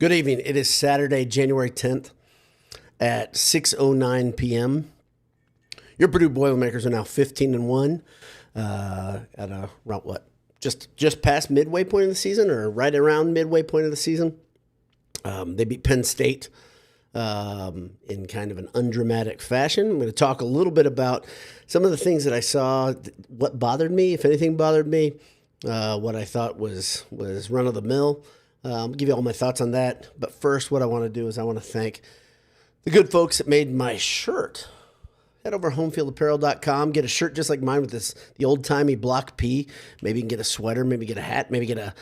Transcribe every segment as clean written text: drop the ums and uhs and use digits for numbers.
Good evening. It is Saturday, January 10th at 6:09 p.m. Your Purdue Boilermakers are now 15-1 at around what? Just past midway point of the season, or right around midway point of the season. They beat Penn State in kind of an undramatic fashion. I'm going to talk a little bit about some of the things that I saw, what bothered me, if anything bothered me, what I thought was run-of-the-mill. I'll give you all my thoughts on that. But first, what I want to do is I want to thank the good folks that made my shirt. Head over to homefieldapparel.com. Get a shirt just like mine with the old-timey block P. Maybe you can get a sweater. Maybe get a hat. Maybe get a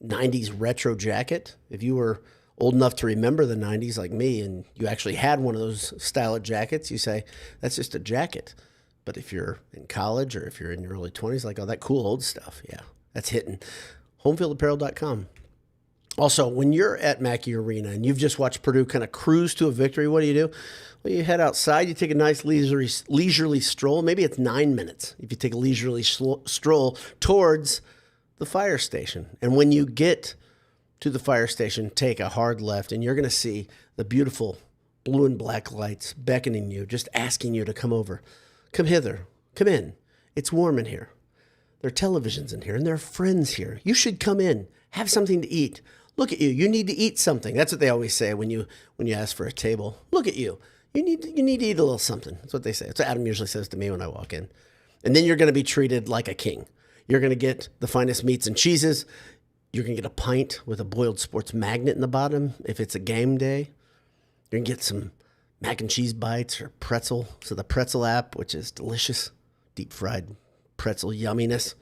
90s retro jacket. If you were old enough to remember the 90s like me and you actually had one of those style of jackets, you say, that's just a jacket. But if you're in college or if you're in your early 20s, like, oh, that cool old stuff, yeah, that's hitting. homefieldapparel.com. Also, when you're at Mackey Arena and you've just watched Purdue kind of cruise to a victory, what do? Well, you head outside, you take a nice leisurely stroll. Maybe it's 9 minutes if you take a leisurely stroll towards the fire station. And when you get to the fire station, take a hard left, and you're going to see the beautiful blue and black lights beckoning you, just asking you to come over. Come hither. Come in. It's warm in here. There are televisions in here, and there are friends here. You should come in. Have something to eat. Look at you. You need to eat something. That's what they always say when you ask for a table. Look at you. You need to eat a little something. That's what they say. That's what Adam usually says to me when I walk in. And then you're going to be treated like a king. You're going to get the finest meats and cheeses. You're going to get a pint with a boiled sports magnet in the bottom if it's a game day. You're going to get some mac and cheese bites or pretzel. So the pretzel app, which is delicious, deep fried pretzel yumminess.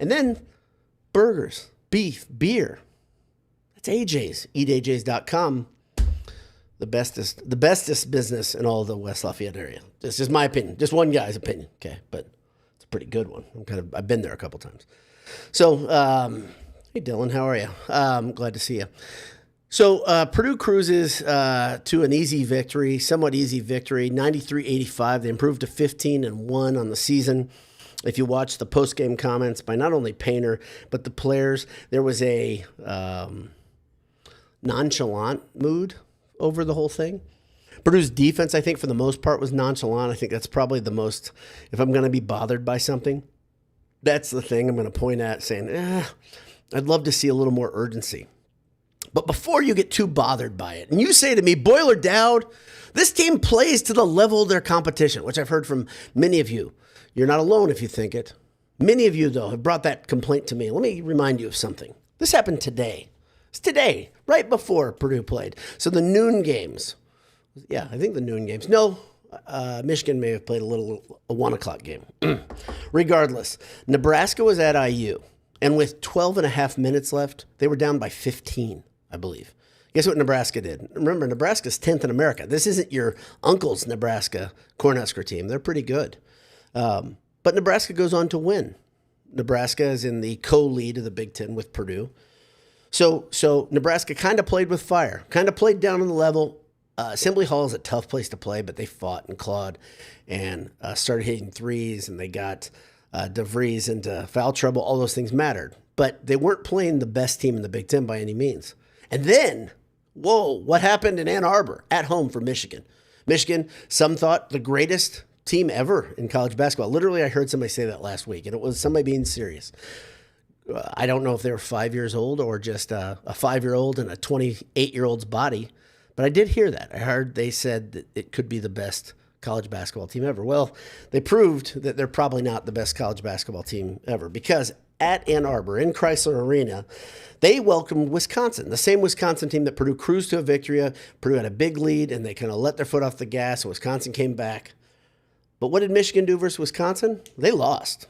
And then burgers, beef, beer. That's AJ's. EatAJ's.com. The bestest business in all the West Lafayette area. This is my opinion. Just one guy's opinion. Okay, but it's a pretty good one. I've been there a couple times. So, hey Dylan, how are you? I'm glad to see you. So Purdue cruises to an easy victory, somewhat easy victory, 93-85. They improved to 15-1 on the season. If you watch the post-game comments by not only Painter, but the players, there was a nonchalant mood over the whole thing. Purdue's defense, I think, for the most part, was nonchalant. I think that's probably the most, if I'm going to be bothered by something, that's the thing I'm going to point at, saying, I'd love to see a little more urgency. But before you get too bothered by it, and you say to me, Boiler Dowd, this team plays to the level of their competition, which I've heard from many of you. You're not alone if you think it. Many of you, though, have brought that complaint to me. Let me remind you of something. This happened today. It's today, right before Purdue played. So the noon games. Yeah, I think the noon games. No, Michigan may have played a 1 o'clock game. Regardless, Nebraska was at IU. And with 12 and a half minutes left, they were down by 15, I believe. Guess what Nebraska did? Remember, Nebraska's 10th in America. This isn't your uncle's Nebraska Cornhusker team. They're pretty good. But Nebraska goes on to win. Nebraska is in the co-lead of the Big Ten with Purdue. So Nebraska kind of played with fire, kind of played down on the level. Assembly Hall is a tough place to play, but they fought and clawed and started hitting threes, and they got DeVries into foul trouble. All those things mattered. But they weren't playing the best team in the Big Ten by any means. And then, whoa, what happened in Ann Arbor at home for Michigan? Michigan, some thought the greatest team ever in college basketball. Literally, I heard somebody say that last week, and it was somebody being serious. I don't know if they were 5 years old or just a 5-year-old in a 28-year-old's body, but I did hear that. I heard they said that it could be the best college basketball team ever. Well, they proved that they're probably not the best college basketball team ever, because at Ann Arbor, in Chrysler Arena, they welcomed Wisconsin, the same Wisconsin team that Purdue cruised to a victory. Purdue had a big lead, and they kind of let their foot off the gas, and Wisconsin came back. But what did Michigan do versus Wisconsin? They lost.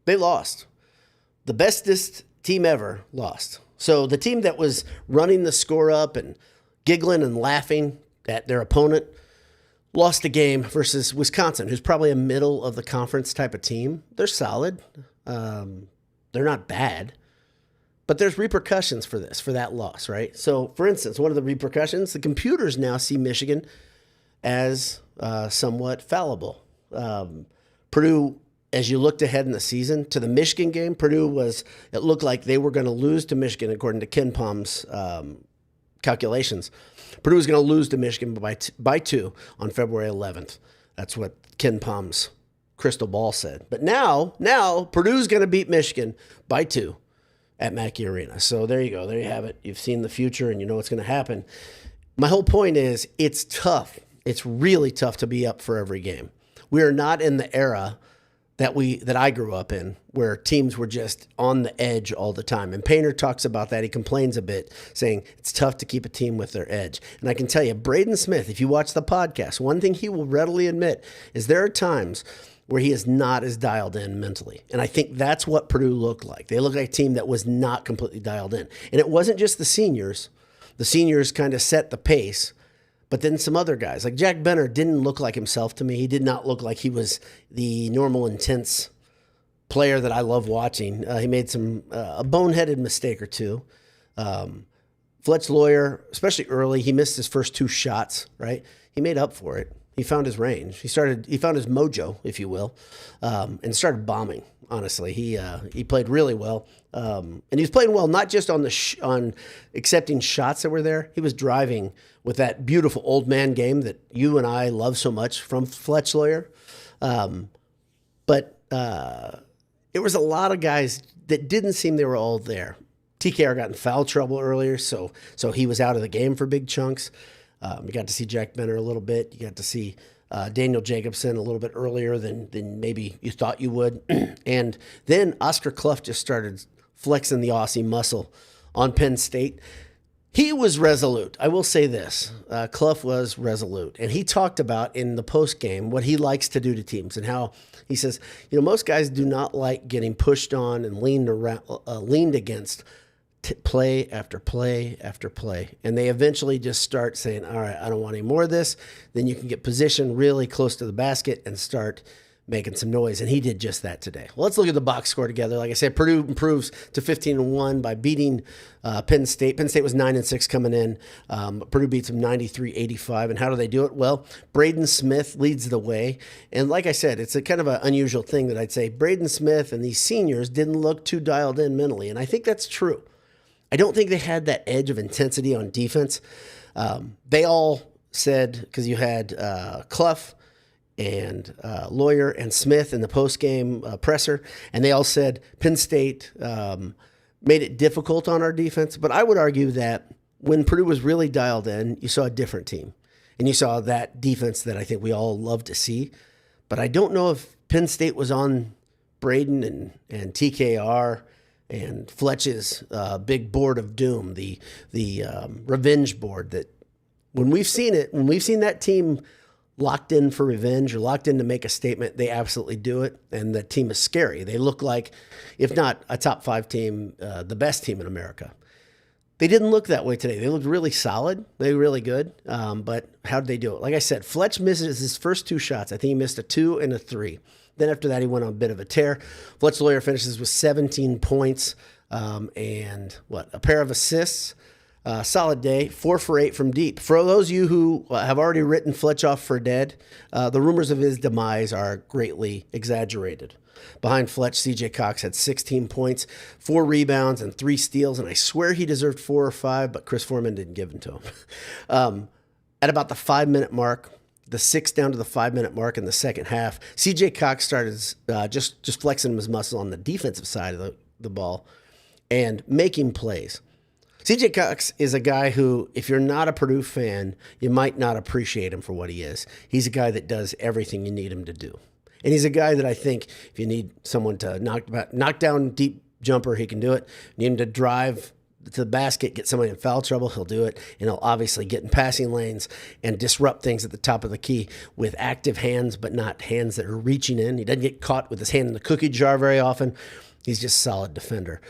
The bestest team ever lost. So the team that was running the score up and giggling and laughing at their opponent lost a game versus Wisconsin, who's probably a middle of the conference type of team. They're solid. They're not bad. But there's repercussions for that loss, right? So, for instance, one of the repercussions, the computers now see Michigan as somewhat fallible. Purdue, as you looked ahead in the season to the Michigan game, it looked like they were going to lose to Michigan, according to Ken Palm's calculations, Purdue was going to lose to Michigan by 2 on February 11th. That's what Ken Palm's crystal ball said. But now Purdue's going to beat Michigan by 2 at Mackey Arena. So there you go. There you have it. You've seen the future and you know what's going to happen. My whole point is it's tough. It's really tough to be up for every game. We are not in the era that I grew up in, where teams were just on the edge all the time. And Painter talks about that. He complains a bit, saying it's tough to keep a team with their edge. And I can tell you, Braden Smith, if you watch the podcast, one thing he will readily admit is there are times where he is not as dialed in mentally. And I think that's what Purdue looked like. They looked like a team that was not completely dialed in. And it wasn't just the seniors. The seniors kind of set the pace. But then some other guys, like Jack Benner, didn't look like himself to me. He did not look like he was the normal, intense player that I love watching. He made a boneheaded mistake or two. Fletch Lawyer, especially early, he missed his first 2 shots, right? He made up for it. He found his range. He found his mojo, if you will, and started bombing. Honestly, he played really well, and he was playing well not just on accepting shots that were there. He was driving with that beautiful old man game that you and I love so much from Fletch Lawyer. But there was a lot of guys that didn't seem they were all there. TKR got in foul trouble earlier, so he was out of the game for big chunks. You got to see Jack Benner a little bit. You got to see Daniel Jacobson a little bit earlier than maybe you thought you would. And then Oscar Kluff just started flexing the Aussie muscle on Penn State. He was resolute. I will say this. Kluff was resolute. And he talked about in the post game what he likes to do to teams and how he says, most guys do not like getting pushed on and leaned against play after play after play. And they eventually just start saying, all right, I don't want any more of this. Then you can get positioned really close to the basket and start making some noise. And he did just that today. Well, let's look at the box score together. Like I said, Purdue improves to 15-1 by beating Penn State. Penn State was 9-6 coming in. Purdue beats them 93-85. And how do they do it? Well, Braden Smith leads the way. And like I said, it's a kind of an unusual thing that I'd say Braden Smith and these seniors didn't look too dialed in mentally. And I think that's true. I don't think they had that edge of intensity on defense. They all said, because you had Kluff and Lawyer and Smith in the postgame presser, and they all said Penn State made it difficult on our defense. But I would argue that when Purdue was really dialed in, you saw a different team. And you saw that defense that I think we all love to see. But I don't know if Penn State was on Braden and TKR and Fletch's big board of doom, the revenge board, that when we've seen that team locked in for revenge or locked in to make a statement, they absolutely do it. And the team is scary. They look like, if not a top 5 team, the best team in America. They didn't look that way today. They looked really solid. They were really good. But how did they do it? Like I said, Fletch misses his first 2 shots. I think he missed a 2 and a 3. Then after that, he went on a bit of a tear. Fletch Lawyer finishes with 17 points and a pair of assists. Solid day, 4 for 8 from deep. For those of you who have already written Fletch off for dead, the rumors of his demise are greatly exaggerated. Behind Fletch, CJ Cox had 16 points, 4 rebounds, and 3 steals, and I swear he deserved 4 or 5, but Chris Foreman didn't give them to him. At about the 5-minute mark, the 6 down to the 5-minute mark in the second half, CJ Cox started just flexing his muscle on the defensive side of the ball and making plays. CJ Cox is a guy who, if you're not a Purdue fan, you might not appreciate him for what he is. He's a guy that does everything you need him to do. And he's a guy that I think if you need someone to knock down deep jumper, he can do it. You need him to drive to the basket, get somebody in foul trouble, he'll do it. And he'll obviously get in passing lanes and disrupt things at the top of the key with active hands, but not hands that are reaching in. He doesn't get caught with his hand in the cookie jar very often. He's just a solid defender.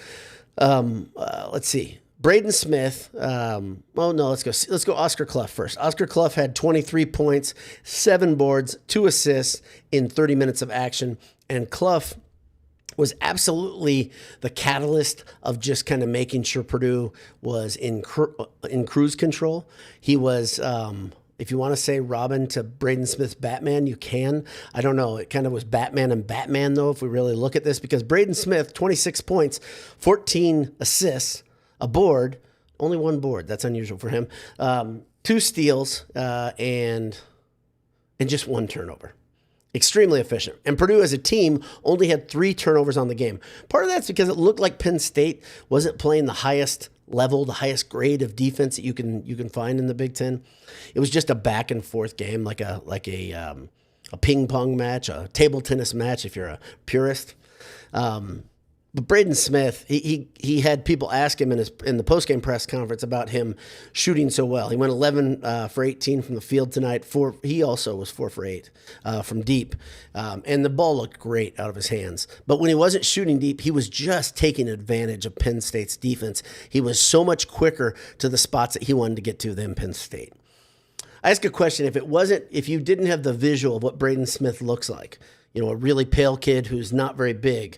Let's see. Braden Smith. Let's go Oscar Kluff first. Oscar Kluff had 23 points, 7 boards, 2 assists in 30 minutes of action. And Kluff was absolutely the catalyst of just kind of making sure Purdue was in cruise control. He was, if you want to say Robin to Braden Smith's Batman, you can. I don't know. It kind of was Batman and Batman, though, if we really look at this, because Braden Smith, 26 points, 14 assists, a board, only one board. That's unusual for him. 2 steals and just 1 turnover. Extremely efficient. And Purdue as a team only had 3 turnovers on the game. Part of that's because it looked like Penn State wasn't playing the highest level, the highest grade of defense that you can find in the Big Ten. It was just a back and forth game, like a ping pong match, a table tennis match if you're a purist. But Braden Smith, he had people ask him in the postgame press conference about him shooting so well. He went 11 for 18 from the field tonight. He also was 4 for 8 from deep, and the ball looked great out of his hands. But when he wasn't shooting deep, he was just taking advantage of Penn State's defense. He was so much quicker to the spots that he wanted to get to than Penn State. I ask a question: if you didn't have the visual of what Braden Smith looks like, a really pale kid who's not very big,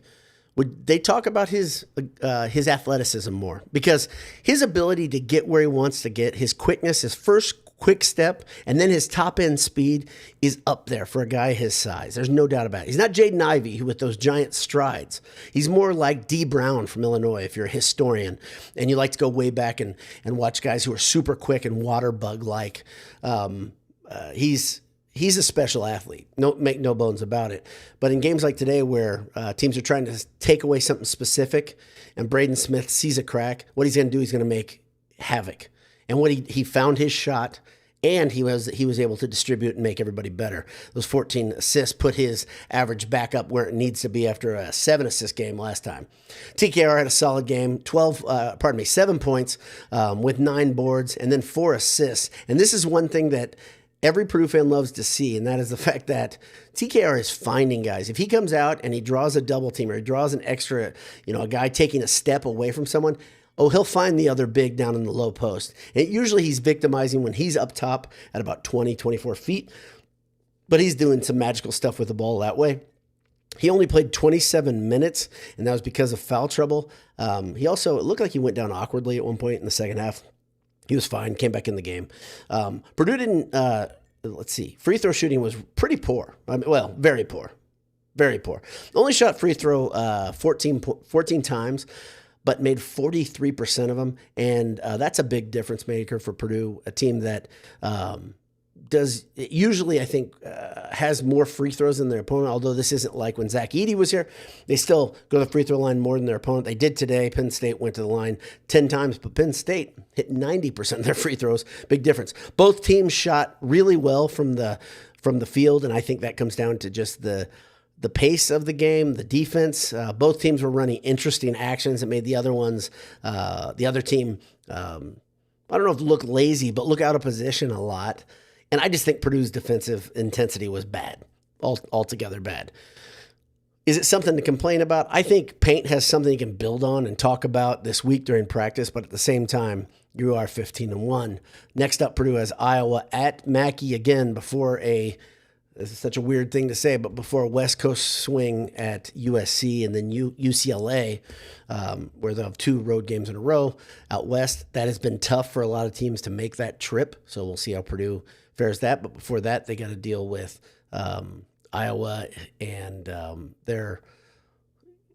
would they talk about his athleticism more? Because his ability to get where he wants to get, his quickness, his first quick step, and then his top-end speed is up there for a guy his size. There's no doubt about it. He's not Jaden Ivey, who with those giant strides. He's more like D. Brown from Illinois, if you're a historian, and you like to go way back and watch guys who are super quick and water bug-like. He's a special athlete. Make no bones about it. But in games like today where teams are trying to take away something specific and Braden Smith sees a crack, what he's going to do, he's going to make havoc. And what he found his shot, and he was able to distribute and make everybody better. Those 14 assists put his average back up where it needs to be after a 7-assist game last time. TKR had a solid game, 7 points with 9 boards and then 4 assists. And this is one thing that every Purdue fan loves to see, and that is the fact that TKR is finding guys. If he comes out and he draws a double team or he draws an extra, a guy taking a step away from someone, he'll find the other big down in the low post. And usually he's victimizing when he's up top at about 20, 24 feet, but he's doing some magical stuff with the ball that way. He only played 27 minutes, and that was because of foul trouble. It looked like he went down awkwardly at one point in the second half. He was fine, came back in the game. Purdue didn't, free throw shooting was pretty poor. Very poor. Very poor. Only shot free throw 14 times, but made 43% of them. And that's a big difference maker for Purdue, a team that usually, I think, has more free throws than their opponent, although this isn't like when Zach Edey was here. They still go to the free throw line more than their opponent. They did today. Penn State went to the line 10 times, but Penn State hit 90% of their free throws. Big difference. Both teams shot really well from the field, and I think that comes down to just the pace of the game, the defense. Both teams were running interesting actions that made the other team, I don't know if look lazy, but look out of position a lot. And I just think Purdue's defensive intensity was bad, altogether bad. Is it something to complain about? I think Paint has something you can build on and talk about this week during practice, but at the same time, you are 15-1. Next up, Purdue has Iowa at Mackey again this is such a weird thing to say, but before a West Coast swing at USC and then UCLA, where they'll have 2 road games in a row out west. That has been tough for a lot of teams to make that trip, so we'll see how Purdue fares that. But before that, they got to deal with Iowa, and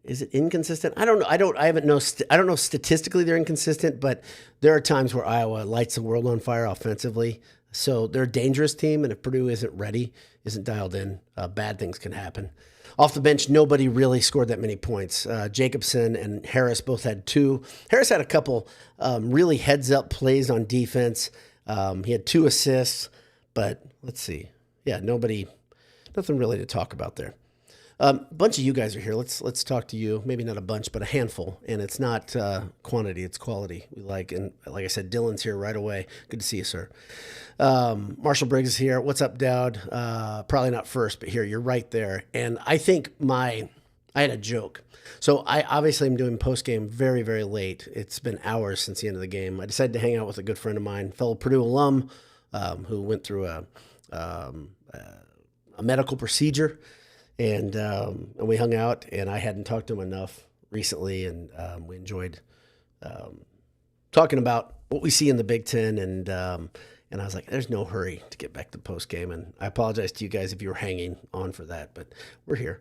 is it inconsistent? I don't know. I don't know statistically they're inconsistent, but there are times where Iowa lights the world on fire offensively. So they're a dangerous team, and if Purdue isn't ready, isn't dialed in, bad things can happen. Off the bench, nobody really scored that many points. Jacobson and Harris both had 2. Harris had a couple really heads-up plays on defense. He had 2 assists, but let's see. Yeah, nothing really to talk about there. A bunch of you guys are here. Let's talk to you. Maybe not a bunch, but a handful. And it's not quantity, it's quality. We like, and like I said, Dylan's here right away. Good to see you, sir. Marshall Briggs is here. What's up, Dowd? Probably not first, but here, you're right there. And I think I had a joke. So I obviously am doing post-game very, very late. It's been hours since the end of the game. I decided to hang out with a good friend of mine, fellow Purdue alum, who went through a medical procedure. And we hung out, and I hadn't talked to him enough recently, and we enjoyed talking about what we see in the Big Ten, and I was like, there's no hurry to get back to post game, and I apologize to you guys if you were hanging on for that, but we're here.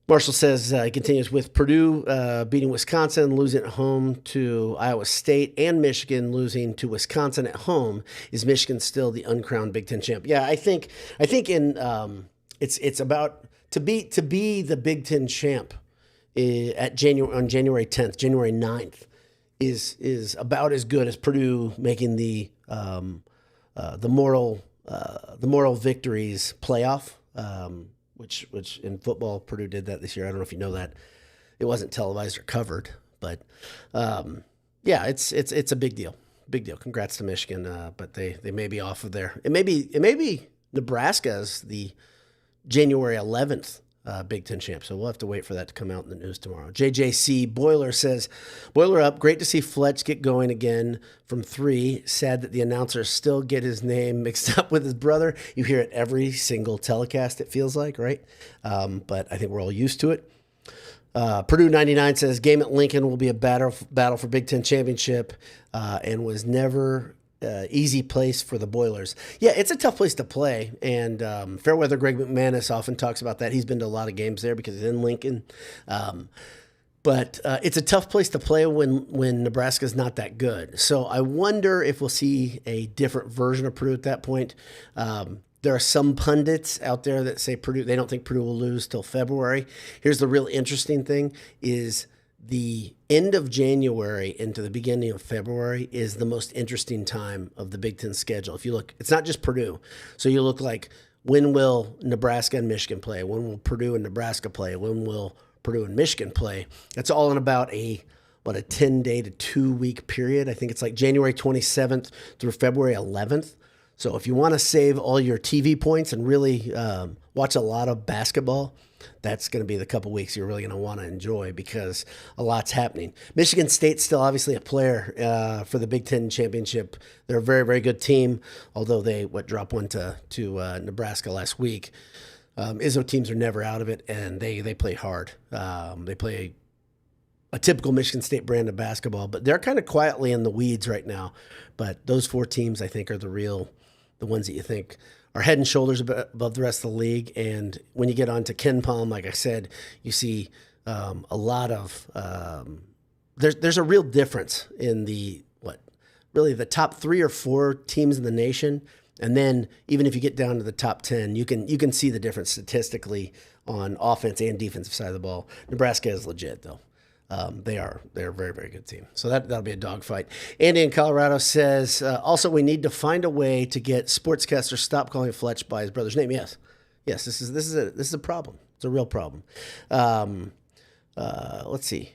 Marshall says he continues with Purdue beating Wisconsin, losing at home to Iowa State, and Michigan losing to Wisconsin at home. Is Michigan still the uncrowned Big Ten champ? Yeah, I think in it's about to be the Big Ten champ on January 10th, January 9th is about as good as Purdue making the moral victories playoff. Which in football, Purdue did that this year. I don't know if you know that. It wasn't televised or covered, but yeah, it's a big deal. Big deal. Congrats to Michigan, but they may be off of there. It may be Nebraska's the January 11th Big Ten champ, so we'll have to wait for that to come out in the news tomorrow. JJC Boiler says, Boiler up. Great to see Fletch get going again from 3. Sad that the announcers still get his name mixed up with his brother. You hear it every single telecast, it feels like, right? But I think we're all used to it. Purdue 99 says, game at Lincoln will be a battle for Big Ten championship and was never easy place for the Boilers. Yeah, it's a tough place to play, and Fairweather Greg McManus often talks about that. He's been to a lot of games there because he's in Lincoln. But it's a tough place to play when Nebraska's not that good. So I wonder if we'll see a different version of Purdue at that point. There are some pundits out there that say they don't think Purdue will lose till February. Here's the real interesting thing is the end of January into the beginning of February is the most interesting time of the Big Ten schedule. If you look, it's not just Purdue. So you look like, when will Nebraska and Michigan play? When will Purdue and Nebraska play? When will Purdue and Michigan play? That's all in about a 10-day to 2-week period. I think it's like January 27th through February 11th. So if you want to save all your TV points and really watch a lot of basketball, that's going to be the couple weeks you're really going to want to enjoy because a lot's happening. Michigan State's still obviously a player for the Big Ten championship. They're a very, very good team, although they dropped one to Nebraska last week. Izzo teams are never out of it, and they play hard. They play a typical Michigan State brand of basketball, but they're kind of quietly in the weeds right now. But those 4 teams, I think, are the ones that you think are head and shoulders above the rest of the league. And when you get on to Ken Palm, like I said, you see a lot of there's a real difference in the top 3 or 4 teams in the nation. And then even if you get down to the top 10, you can see the difference statistically on offense and defensive side of the ball. Nebraska is legit, though. They're a very, very good team. So that'll be a dogfight. Andy in Colorado says, also, we need to find a way to get sportscasters stop calling Fletch by his brother's name. Yes, this is a problem. It's a real problem. Let's see.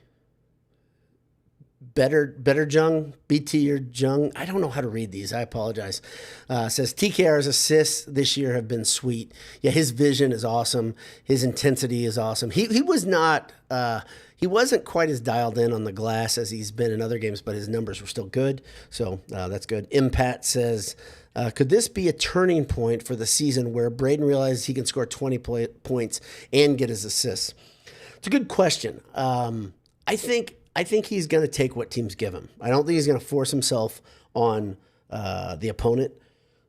Better Jung, BT or Jung. I don't know how to read these. I apologize. Says TKR's assists this year have been sweet. Yeah, his vision is awesome. His intensity is awesome. He was not. He wasn't quite as dialed in on the glass as he's been in other games, but his numbers were still good. So that's good. Impat says, could this be a turning point for the season where Braden realizes he can score 20 points and get his assists? It's a good question. I think he's going to take what teams give him. I don't think he's going to force himself on the opponent.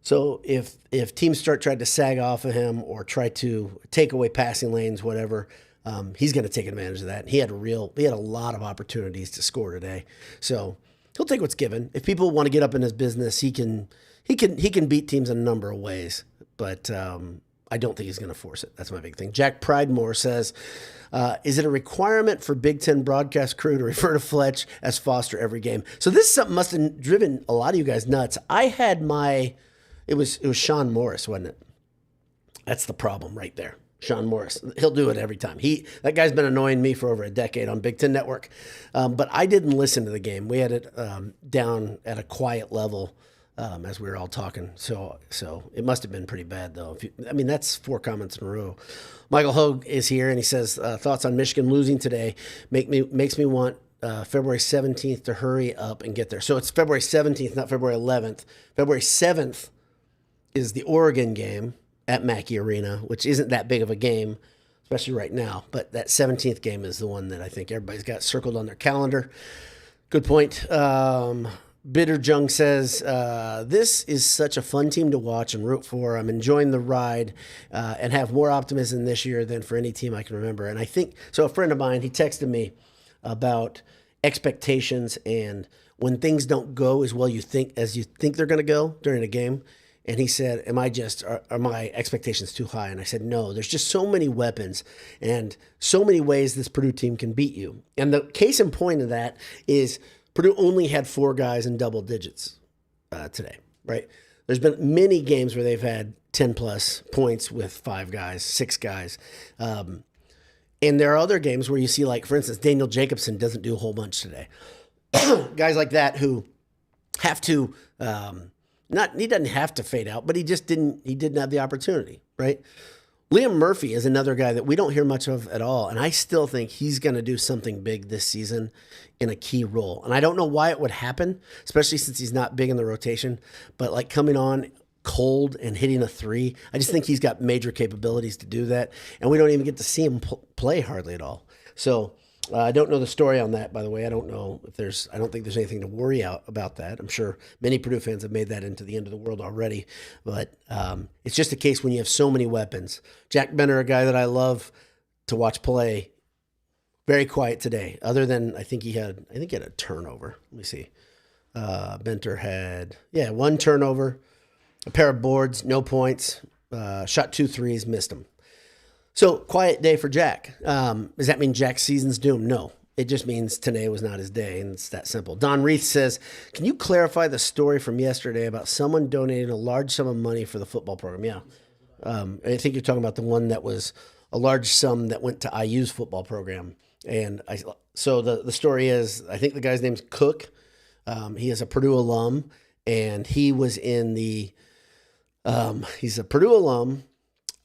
So if teams start trying to sag off of him or try to take away passing lanes, whatever, he's going to take advantage of that. He had a lot of opportunities to score today. So he'll take what's given. If people want to get up in his business, he can beat teams in a number of ways. But I don't think he's going to force it. That's my big thing. Jack Pridemore says, is it a requirement for Big Ten broadcast crew to refer to Fletch as Foster every game? So this is something must have driven a lot of you guys nuts. I had it was Sean Morris, wasn't it? That's the problem right there. Sean Morris. He'll do it every time. That guy's been annoying me for over a decade on Big Ten Network. But I didn't listen to the game. We had it down at a quiet level as we were all talking. So it must have been pretty bad, though. That's 4 comments in a row. Michael Hogue is here, and he says, thoughts on Michigan losing today makes me want February 17th to hurry up and get there. So it's February 17th, not February 11th. February 7th is the Oregon game at Mackey Arena, which isn't that big of a game, especially right now. But that 17th game is the one that I think everybody's got circled on their calendar. Good point. Bitter Jung says, this is such a fun team to watch and root for. I'm enjoying the ride and have more optimism this year than for any team I can remember. And I think, so a friend of mine, he texted me about expectations and when things don't go as well as you think they're going to go during a game. And he said, are my expectations too high? And I said, no, there's just so many weapons and so many ways this Purdue team can beat you. And the case in point of that is Purdue only had 4 guys in double digits today, right? There's been many games where they've had 10 plus points with 5 guys, 6 guys. And there are other games where you see, like, for instance, Daniel Jacobson doesn't do a whole bunch today. Guys like that who have to, he doesn't have to fade out, but he didn't have the opportunity, right? Liam Murphy is another guy that we don't hear much of at all, and I still think he's going to do something big this season in a key role. And I don't know why it would happen, especially since he's not big in the rotation, but like coming on cold and hitting a 3, I just think he's got major capabilities to do that, and we don't even get to see him play hardly at all. So I don't know the story on that, by the way. I don't think there's anything to worry about that. I'm sure many Purdue fans have made that into the end of the world already, but it's just a case when you have so many weapons. Jack Benner, a guy that I love to watch play, very quiet today, other than I think he had a turnover. Let me see. Benter had, 1 turnover, a pair of boards, no points, shot 2 threes, missed them. So, quiet day for Jack. Does that mean Jack's season's doomed? No. It just means today was not his day, and it's that simple. Don Reith says, can you clarify the story from yesterday about someone donating a large sum of money for the football program? Yeah. I think you're talking about the one that was a large sum that went to IU's football program. And so the story is, I think the guy's name's Cook. He is a Purdue alum, and he was in he's a Purdue alum.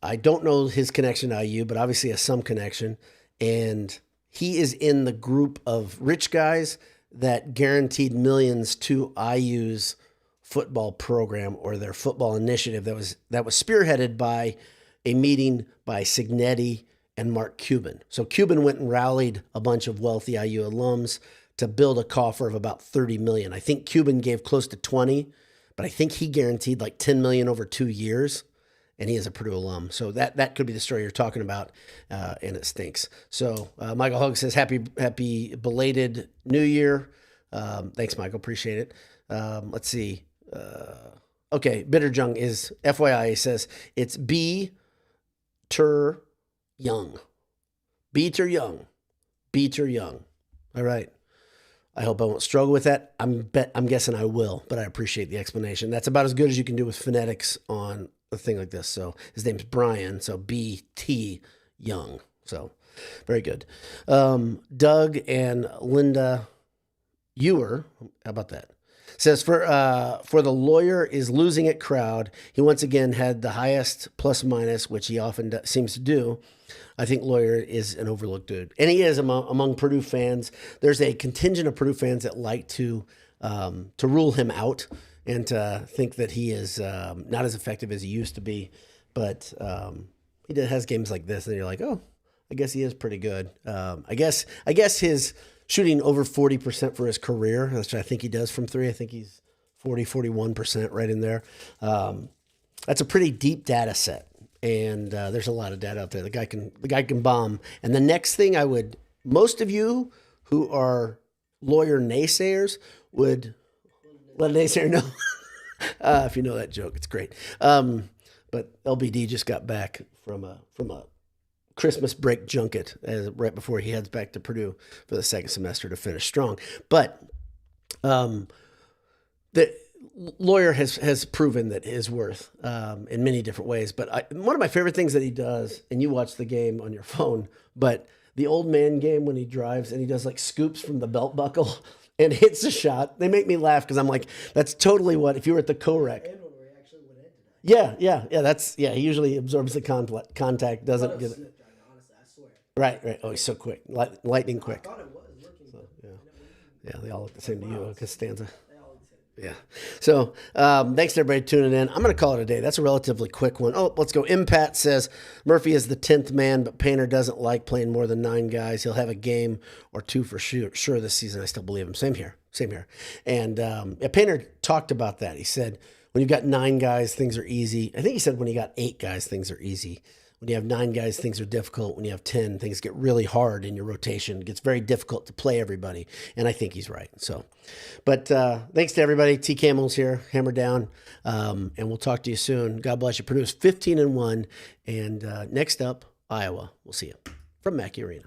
I don't know his connection to IU, but obviously has some connection. And he is in the group of rich guys that guaranteed millions to IU's football program or their football initiative that was spearheaded by a meeting by Signetti and Mark Cuban. So Cuban went and rallied a bunch of wealthy IU alums to build a coffer of about $30 million. I think Cuban gave close to 20, but I think he guaranteed like $10 million over 2 years. And he is a Purdue alum. So that could be the story you're talking about, and it stinks. So Michael Hugg says, happy belated New Year. Thanks, Michael. Appreciate it. Let's see. Okay, Bitter Jung is, FYI, he says, it's B-ter Young. B-ter Young. B-ter Young. All right. I hope I won't struggle with that. I'm guessing I will, but I appreciate the explanation. That's about as good as you can do with phonetics on a thing like this. So his name's Brian, so B-T Young. So very good. Doug and Linda Ewer, how about that? Says for the lawyer is losing it crowd. He once again had the highest plus minus, which he often seems to do. I think lawyer is an overlooked dude, and he is among Purdue fans. There's a contingent of Purdue fans that like to rule him out and to think that he is not as effective as he used to be. But he has games like this, and you're like, oh, I guess he is pretty good. I guess his shooting over 40% for his career, which I think he does from 3. I think he's 41% right in there. That's a pretty deep data set, and there's a lot of data out there. The guy can bomb. And the next thing most of you who are lawyer naysayers would let a naysayer know. If you know that joke, it's great. But LBD just got back from a Christmas break junket right before he heads back to Purdue for the second semester to finish strong. But the lawyer has proven that his worth in many different ways. But one of my favorite things that he does, and you watch the game on your phone, but the old man game when he drives and he does like scoops from the belt buckle and hits a shot. They make me laugh because I'm like, that's totally what, if you were at the co-rec. Yeah. He usually absorbs the contact, doesn't get it. Right. Oh, he's so quick. Lightning quick. I thought it was looking. So, yeah, they all look the same to you, Costanza. Yeah. So thanks to everybody tuning in. I'm going to call it a day. That's a relatively quick one. Oh, let's go. Impat says Murphy is the 10th man, but Painter doesn't like playing more than 9 guys. He'll have a game or 2 for sure this season. I still believe him. Same here. And Painter talked about that. He said when you've got 9 guys, things are easy. I think he said when you got 8 guys, things are easy. When you have 9 guys, things are difficult. When you have 10, things get really hard in your rotation. It gets very difficult to play everybody. And I think he's right. So, but thanks to everybody. T. Camel's here, hammer down. And we'll talk to you soon. God bless you. Purdue is 15-1. And next up, Iowa. We'll see you from Mackey Arena.